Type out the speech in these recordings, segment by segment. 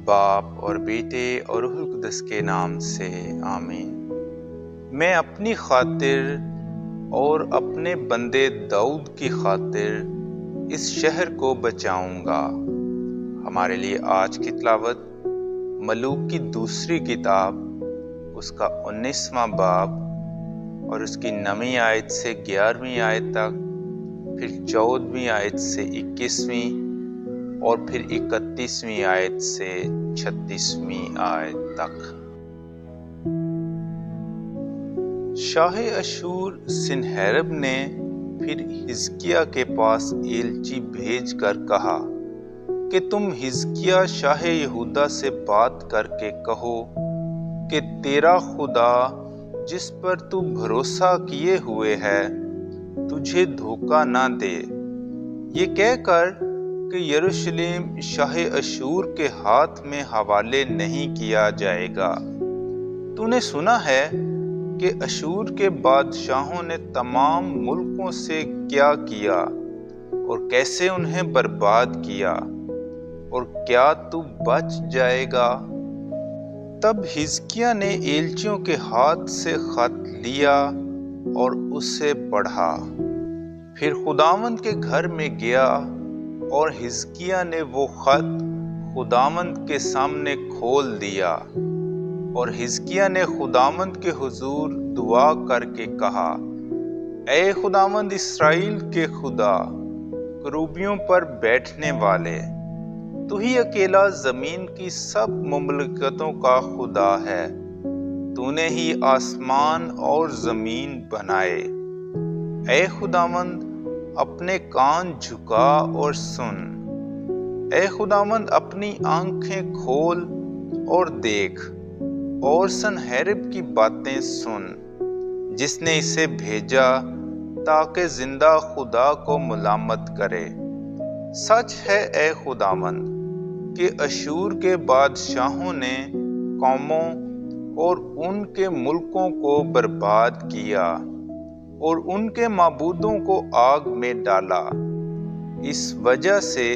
باپ اور بیٹے اور روح القدس کے نام سے آمین۔ میں اپنی خاطر اور اپنے بندے داؤد کی خاطر اس شہر کو بچاؤں گا۔ ہمارے لیے آج کی تلاوت ملوک کی دوسری کتاب اس کا 19واں باب اور اس کی 9ویں آیت سے 11ویں آیت تک، پھر 14ویں آیت سے 21ویں اور پھر 31ویں آیت سے 36ویں آیت تک۔ شاہ اشور سنہیرب نے پھر حزقیہ کے پاس ایلچی بھیج کر کہا کہ تم حزقیہ شاہ یہودہ سے بات کر کے کہو کہ تیرا خدا جس پر تو بھروسہ کیے ہوئے ہے تجھے دھوکہ نہ دے، یہ کہہ کر کہ یروشلم شاہ اشور کے ہاتھ میں حوالے نہیں کیا جائے گا۔ تو نے سنا ہے کہ اشور کے بادشاہوں نے تمام ملکوں سے کیا کیا اور کیسے انہیں برباد کیا، اور کیا تو بچ جائے گا؟ تب حزقیہ نے ایلچیوں کے ہاتھ سے خط لیا اور اسے پڑھا، پھر خداوند کے گھر میں گیا اور حزقیہ نے وہ خط خداوند کے سامنے کھول دیا، اور حزقیہ نے خداوند کے حضور دعا کر کے کہا، اے خداوند اسرائیل کے خدا، کروبیوں پر بیٹھنے والے، تو ہی اکیلا زمین کی سب مملکتوں کا خدا ہے، تو نے ہی آسمان اور زمین بنائے۔ اے خداوند اپنے کان جھکا اور سن، اے خداوند اپنی آنکھیں کھول اور دیکھ، اور سنہیرب کی باتیں سن جس نے اسے بھیجا تاکہ زندہ خدا کو ملامت کرے۔ سچ ہے اے خداوند کہ اشور کے بادشاہوں نے قوموں اور ان کے ملکوں کو برباد کیا اور ان کے معبودوں کو آگ میں ڈالا، اس وجہ سے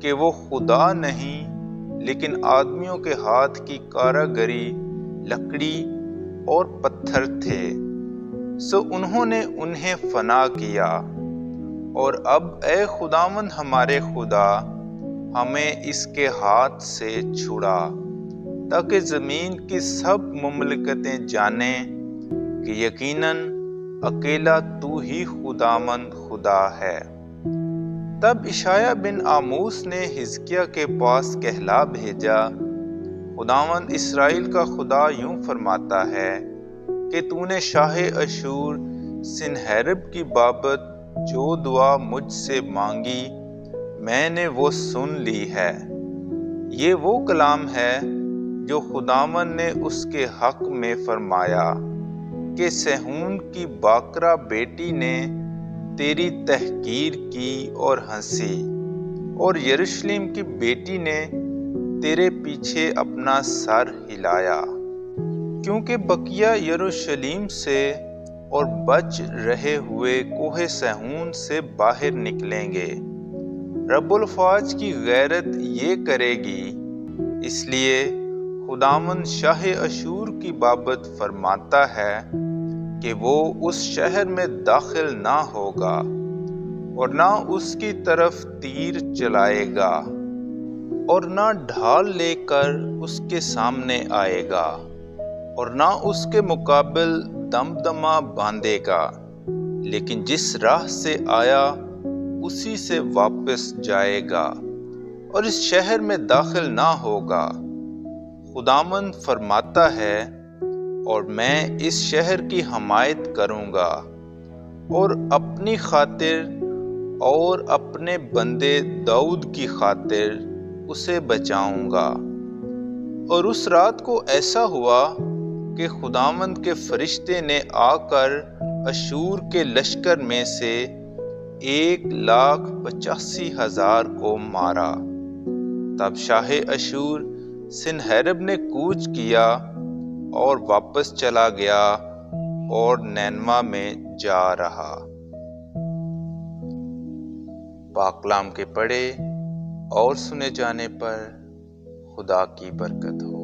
کہ وہ خدا نہیں لیکن آدمیوں کے ہاتھ کی کاراگری، لکڑی اور پتھر تھے، سو انہوں نے انہیں فنا کیا۔ اور اب اے خداوند ہمارے خدا، ہمیں اس کے ہاتھ سے چھڑا، تاکہ زمین کی سب مملکتیں جانیں کہ یقیناً اکیلا تو ہی خداوند خدا ہے۔ تب اشعیاہ بن آموس نے حزقیہ کے پاس کہلا بھیجا، خداوند اسرائیل کا خدا یوں فرماتا ہے کہ تو نے شاہ اشور سنہیرب کی بابت جو دعا مجھ سے مانگی میں نے وہ سن لی ہے۔ یہ وہ کلام ہے جو خداوند نے اس کے حق میں فرمایا کہ صہیون کی باکرہ بیٹی نے تیری تحقیر کی اور ہنسی، اور یروشلم کی بیٹی نے تیرے پیچھے اپنا سر ہلایا، کیونکہ بقیہ یروشلم سے اور بچ رہے ہوئے کوہ صہیون سے باہر نکلیں گے۔ رب الافواج کی غیرت یہ کرے گی، اس لیے خداوند شاہ اشور کی بابت فرماتا ہے کہ وہ اس شہر میں داخل نہ ہوگا اور نہ اس کی طرف تیر چلائے گا اور نہ ڈھال لے کر اس کے سامنے آئے گا اور نہ اس کے مقابل دمدمہ باندھے گا، لیکن جس راہ سے آیا اسی سے واپس جائے گا اور اس شہر میں داخل نہ ہوگا۔ خداوند فرماتا ہے، اور میں اس شہر کی حمایت کروں گا اور اپنی خاطر اور اپنے بندے داؤد کی خاطر اسے بچاؤں گا۔ اور اس رات کو ایسا ہوا کہ خداوند کے فرشتے نے آ کر اشور کے لشکر میں سے 1,85,000 کو مارا۔ تب شاہ اشور سنہیرب نے کوچ کیا اور واپس چلا گیا اور نینوا میں جا رہا۔ پاک کلام کے پڑھے اور سنے جانے پر خدا کی برکت ہو۔